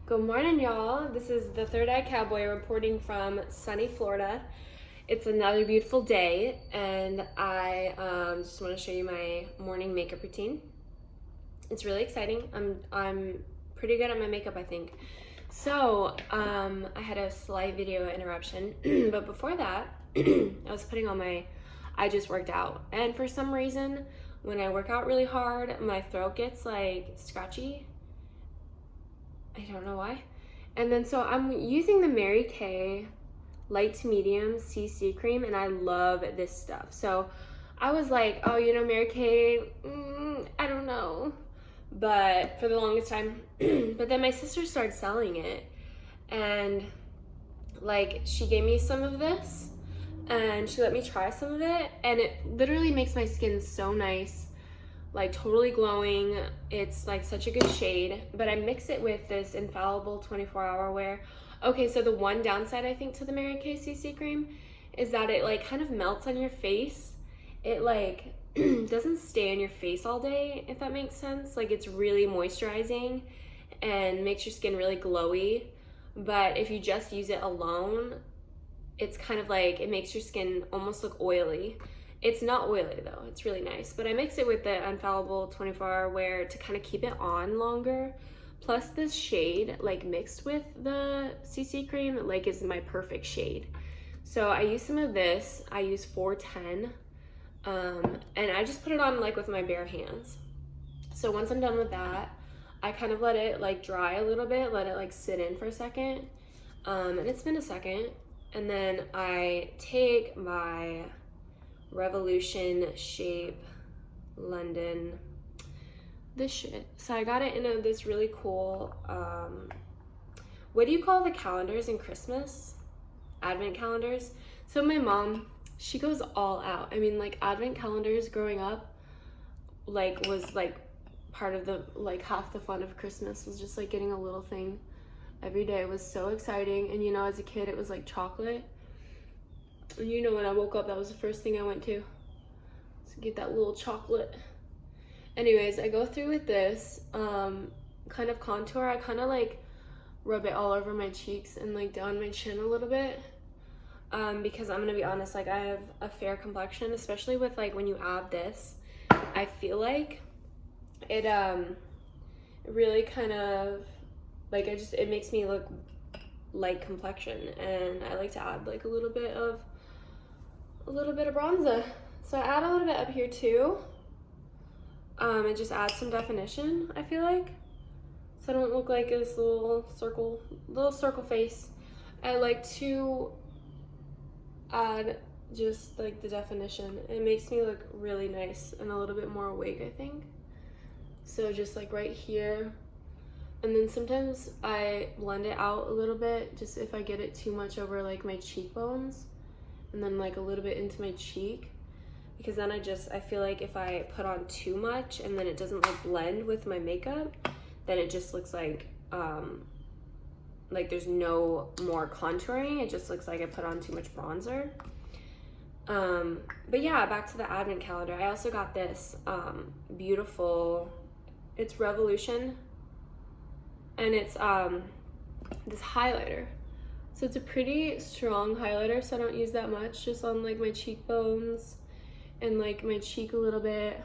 Good morning, y'all. This is the Third Eye Cowboy reporting from sunny Florida. It's another beautiful day, and I just want to show you my morning makeup routine. It's really exciting. I'm pretty good at my makeup, I think. So I had a slight video interruption, but before that, I was putting on I just worked out, and for some reason, when I work out really hard, my throat gets like scratchy. I don't know why. And then so I'm using the Mary Kay light to medium CC cream, and I love this stuff. So I was like, oh, Mary Kay, I don't know. But for the longest time, but then my sister started selling it, and like she gave me some of this, and she let me try some of it, and it literally makes my skin so nice, like totally glowing. It's like such a good shade, but I mix it with this Infallible 24-hour wear. Okay, so the one downside I think to the Mary Kay CC cream is that it like kind of melts on your face. It like doesn't stay on your face all day, if that makes sense. Like it's really moisturizing and makes your skin really glowy, but if you just use it alone, it's kind of like it makes your skin almost look oily. It's not oily though, it's really nice. But I mix it with the Infallible 24-hour wear to kind of keep it on longer. Plus this shade, like mixed with the CC cream, like is my perfect shade. So I use some of this, I use 410, and I just put it on like with my bare hands. So once I'm done with that, I kind of let it like dry a little bit, let it like sit in for a second. And it's been a second. And then I take my Revolution Shape London, this shit. So I got it in this really cool, what do you call the calendars in Christmas? Advent calendars. So my mom, she goes all out. I mean, like advent calendars growing up, like was like part of the, like half the fun of Christmas was just like getting a little thing every day. It was so exciting. And as a kid, it was like chocolate. And when I woke up, that was the first thing I went to get that little chocolate. Anyways, I go through with this kind of contour. I kind of like rub it all over my cheeks and like down my chin a little bit, because I'm gonna be honest, like I have a fair complexion, especially with like when you add this. I feel like it really kind of like it makes me look light complexion, and I like to add like a little bit of bronzer. So I add a little bit up here too. It just adds some definition, I feel like. So I don't look like this little circle face. I like to add just like the definition. It makes me look really nice and a little bit more awake, I think. So just like right here. And then sometimes I blend it out a little bit, just if I get it too much over like my cheekbones, and then like a little bit into my cheek, because then I feel like if I put on too much and then it doesn't like blend with my makeup, then it just looks like there's no more contouring. It just looks like I put on too much bronzer. But yeah, back to the advent calendar. I also got this beautiful, it's Revolution, and it's this highlighter. So it's a pretty strong highlighter, so I don't use that much, just on like my cheekbones and like my cheek a little bit.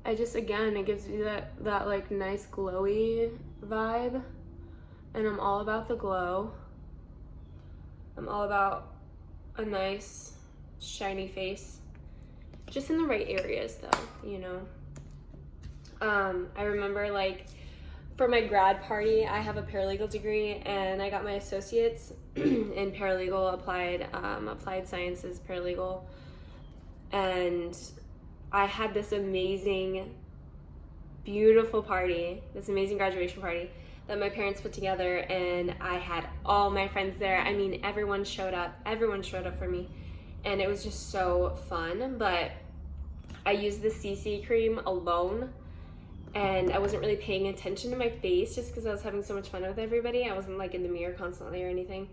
Again, it gives you that like nice glowy vibe, and I'm all about the glow. I'm all about a nice shiny face, just in the right areas though, I remember like for my grad party, I have a paralegal degree, and I got my associates in paralegal, applied sciences paralegal, and I had this amazing, beautiful party, this amazing graduation party that my parents put together, and I had all my friends there. I mean, everyone showed up for me, and it was just so fun. But I used the CC cream alone, and I wasn't really paying attention to my face just because I was having so much fun with everybody. I wasn't like in the mirror constantly or anything.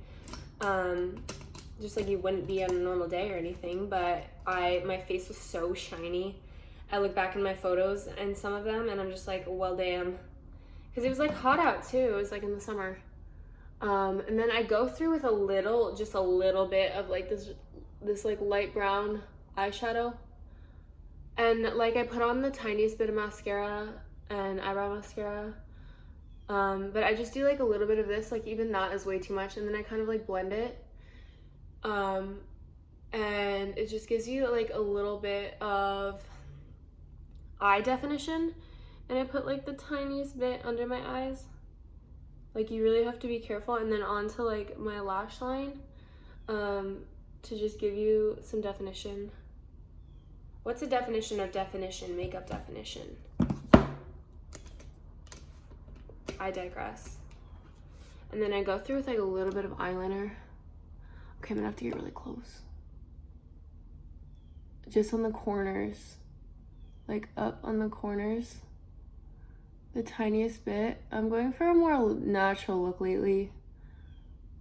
Just like you wouldn't be on a normal day or anything, but my face was so shiny. I look back in my photos and some of them, and I'm just like, well, damn, because it was like hot out too. It was like in the summer. And then I go through with just a little bit of like this like light brown eyeshadow. And like I put on the tiniest bit of mascara and eyebrow mascara. But I just do like a little bit of this, like even that is way too much. And then I kind of like blend it. And it just gives you like a little bit of eye definition. And I put like the tiniest bit under my eyes. Like you really have to be careful. And then onto like my lash line, to just give you some definition. What's a definition of definition? Makeup definition. I digress. And then I go through with like a little bit of eyeliner. Okay, I'm gonna have to get really close. Just on the corners. Like up on the corners. The tiniest bit. I'm going for a more natural look lately.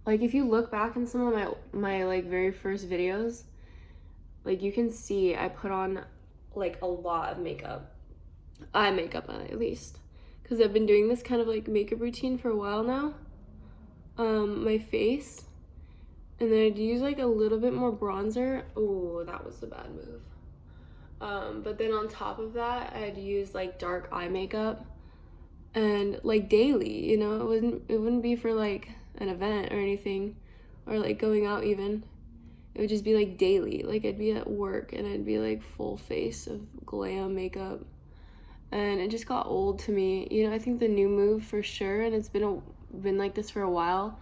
Like if you look back in some of my like very first videos, like you can see I put on like a lot of makeup. Eye makeup at least. Because I've been doing this kind of like makeup routine for a while now. My face. And then I'd use like a little bit more bronzer. Oh, that was a bad move. But then on top of that, I'd use like dark eye makeup. And like daily, you know, it wouldn't be for like an event or anything. Or like going out even. It would just be like daily. Like I'd be at work and I'd be like full face of glam makeup. And it just got old to me. You know, I think the new move for sure, and it's been like this for a while,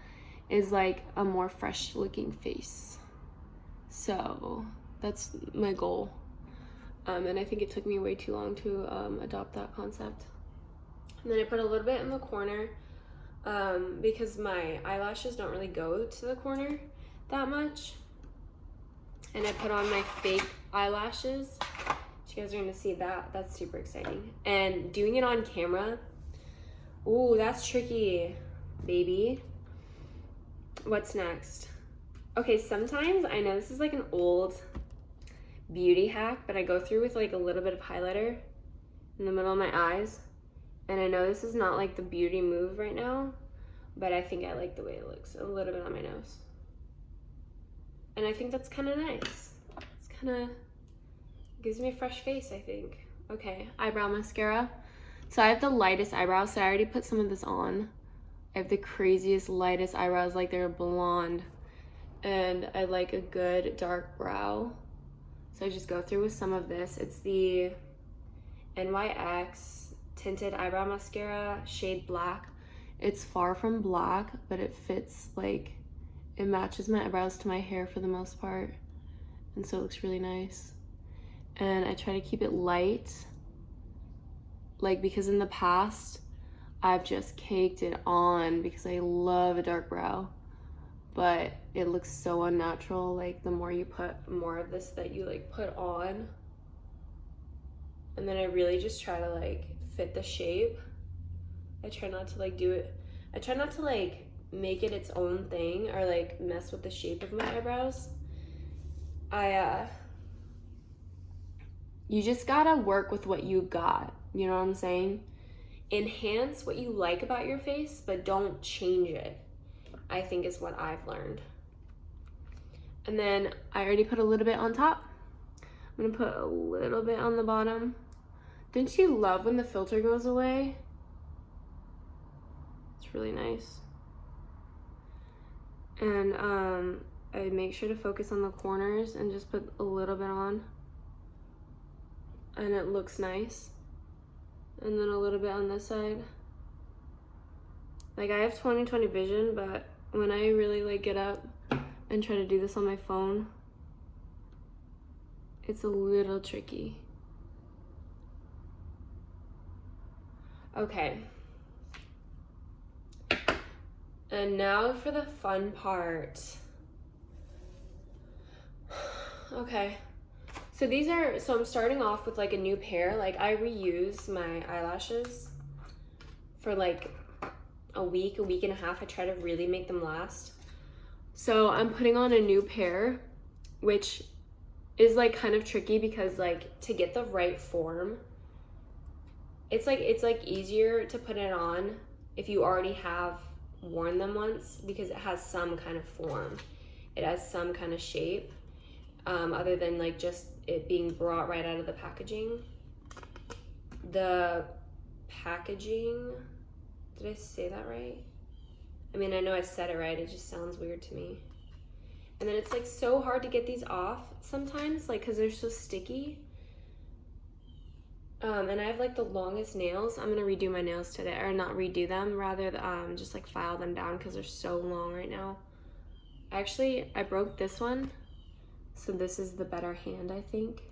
is like a more fresh looking face. So that's my goal. And I think it took me way too long to adopt that concept. And then I put a little bit in the corner because my eyelashes don't really go to the corner that much. And I put on my fake eyelashes. You guys are gonna see that. That's super exciting. And doing it on camera, ooh, that's tricky, baby. What's next? Okay, sometimes, I know this is like an old beauty hack, but I go through with like a little bit of highlighter in the middle of my eyes. And I know this is not like the beauty move right now, but I think I like the way it looks. A little bit on my nose. And I think that's kind of nice. It's kind of gives me a fresh face, I think. Okay, eyebrow mascara. So I have the lightest eyebrows, so I already put some of this on. I have the craziest, lightest eyebrows, like they're blonde. And I like a good dark brow. So I just go through with some of this. It's the NYX Tinted Eyebrow Mascara, shade Black. It's far from black, but it fits, like, it matches my eyebrows to my hair for the most part. And so it looks really nice. And I try to keep it light, like, because in the past I've just caked it on because I love a dark brow, but it looks so unnatural. Like the more you put more of this that you like put on, and then I really just try to like fit the shape. I try not to like do it, I try not to like make it its own thing or like mess with the shape of my eyebrows. You just gotta work with what you got, you know what I'm saying? Enhance what you like about your face, but don't change it, I think is what I've learned. And then I already put a little bit on top. I'm gonna put a little bit on the bottom. Didn't you love when the filter goes away? It's really nice. And I make sure to focus on the corners and just put a little bit on. And it looks nice. And then a little bit on this side. Like I have 20/20 vision, but when I really like get up and try to do this on my phone, it's a little tricky. Okay. And now for the fun part. Okay. So I'm starting off with like a new pair. Like I reuse my eyelashes for like a week and a half. I try to really make them last. So I'm putting on a new pair, which is like kind of tricky because like to get the right form, it's like easier to put it on if you already have worn them once, because it has some kind of form. It has some kind of shape, other than like just it being brought right out of the packaging. The packaging, did I say that right? I mean, I know I said it right, it just sounds weird to me. And then it's like so hard to get these off sometimes, like, because they're so sticky. And I have like the longest nails. I'm gonna redo my nails today, or not redo them, rather just like file them down because they're so long right now. Actually, I broke this one, so this is the better hand, I think,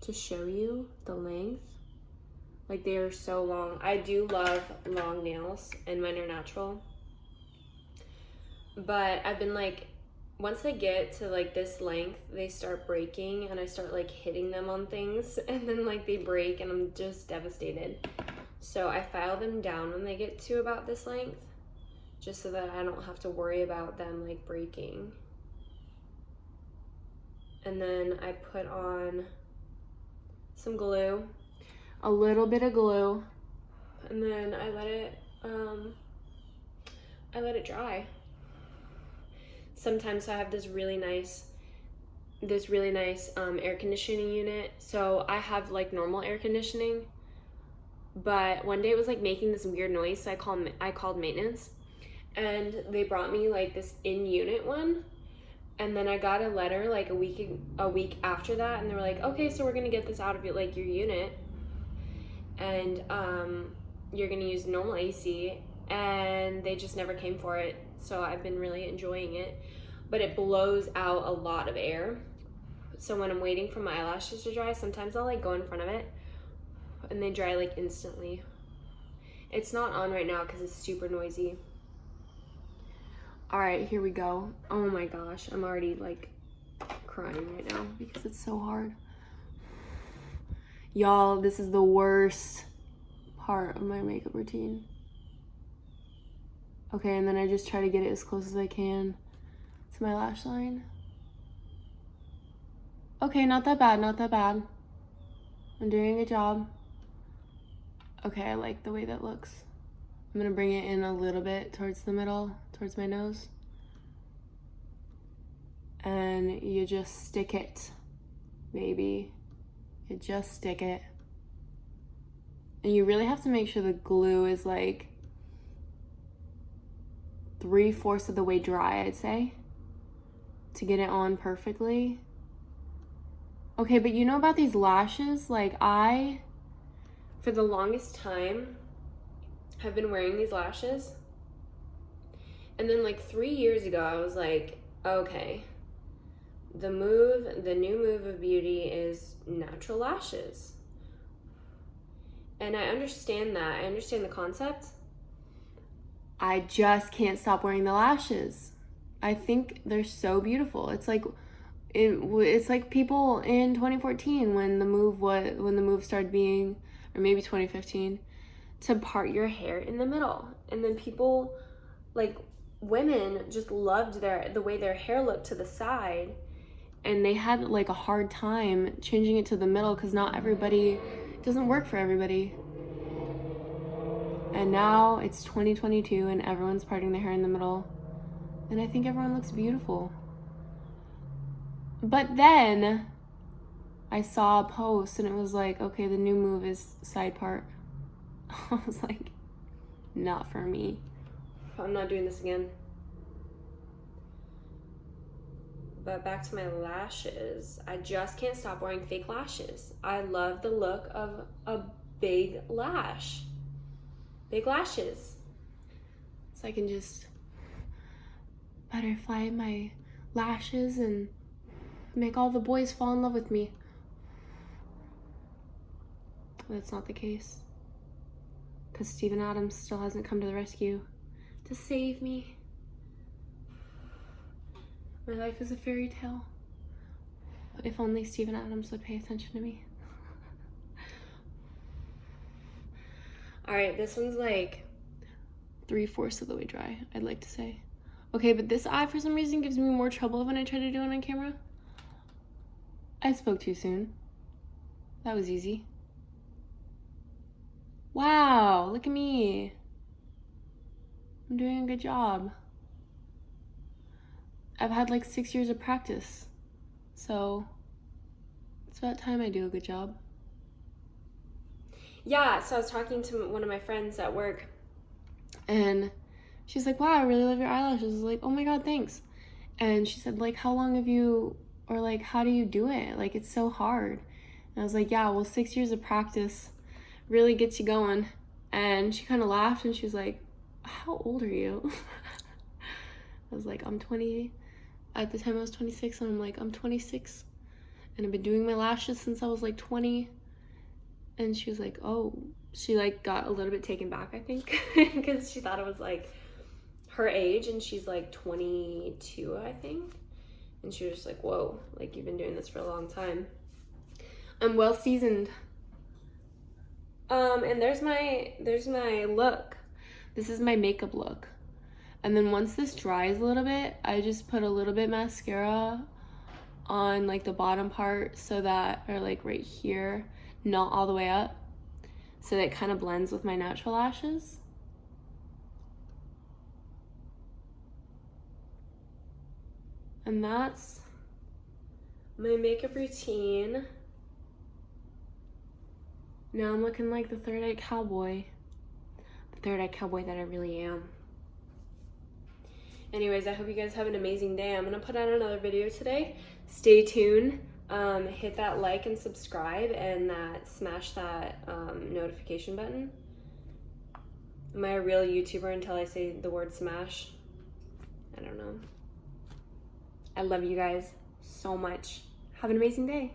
to show you the length. Like, they are so long. I do love long nails, and mine are natural. But I've been like, once they get to like this length, they start breaking, and I start like hitting them on things, and then like they break, and I'm just devastated. So I file them down when they get to about this length, just so that I don't have to worry about them like breaking. And then I put on some glue, a little bit of glue, and then I let it dry. Sometimes I have this really nice air conditioning unit. So I have like normal air conditioning, but one day it was like making this weird noise, so I called maintenance, and they brought me like this in-unit one. And then I got a letter like a week after that, and they were like, okay, so we're gonna get this out of your unit, and you're gonna use normal AC. And they just never came for it. So I've been really enjoying it, but it blows out a lot of air. So when I'm waiting for my eyelashes to dry, sometimes I'll like go in front of it, and they dry like instantly. It's not on right now because it's super noisy. All right, here we go. Oh my gosh, I'm already like crying right now because it's so hard. Y'all, this is the worst part of my makeup routine. Okay, and then I just try to get it as close as I can to my lash line. Okay, not that bad, not that bad. I'm doing a good job. Okay, I like the way that looks. I'm gonna bring it in a little bit towards the middle, towards my nose. And you just stick it, baby. You just stick it. And you really have to make sure the glue is like 3/4 of the way dry, I'd say, to get it on perfectly. Okay, but you know about these lashes? Like, for the longest time, have been wearing these lashes. And then like 3 years ago, I was like, okay, the new move of beauty is natural lashes. And I understand that. I understand the concept. I just can't stop wearing the lashes. I think they're so beautiful. It's like people in 2014 when the move started being, or maybe 2015, to part your hair in the middle. And then people, like women, just loved the way their hair looked to the side, and they had like a hard time changing it to the middle because it doesn't work for everybody. And now it's 2022 and everyone's parting their hair in the middle. And I think everyone looks beautiful. But then I saw a post and it was like, okay, the new move is side part. I was like, not for me. I'm not doing this again. But back to my lashes. I just can't stop wearing fake lashes. I love the look of a big lash. Big lashes. So I can just butterfly my lashes and make all the boys fall in love with me. That's not the case. Because Steven Adams still hasn't come to the rescue to save me. My life is a fairy tale. If only Steven Adams would pay attention to me. All right, this one's like 3/4 of the way dry, I'd like to say. Okay, but this eye for some reason gives me more trouble when I try to do it on camera. I spoke too soon. That was easy. Wow, look at me. I'm doing a good job. I've had like 6 years of practice, so it's about time I do a good job. Yeah, so I was talking to one of my friends at work, and she's like, wow, I really love your eyelashes. I was like, oh my god, thanks. And she said, like, how long have you, or like, how do you do it? Like, it's so hard. And I was like, yeah, well, 6 years of practice really gets you going. And she kind of laughed, and she was like, how old are you? I was like, I'm 20. At the time I was 26, and I'm like, I'm 26, and I've been doing my lashes since I was like 20. And she was like, oh, she like got a little bit taken back, I think, because she thought it was like her age, and she's like 22, I think. And she was just like, whoa, like, you've been doing this for a long time. I'm well seasoned. And there's my look. This is my makeup look. And then once this dries a little bit, I just put a little bit mascara on like the bottom part, so that, or like right here, not all the way up, so that it kind of blends with my natural lashes. And that's my makeup routine. Now I'm looking like the third-eye cowboy. The third-eye cowboy that I really am. Anyways, I hope you guys have an amazing day. I'm gonna put out another video today. Stay tuned. Hit that like and subscribe, and smash that notification button. Am I a real YouTuber until I say the word smash? I don't know. I love you guys so much. Have an amazing day.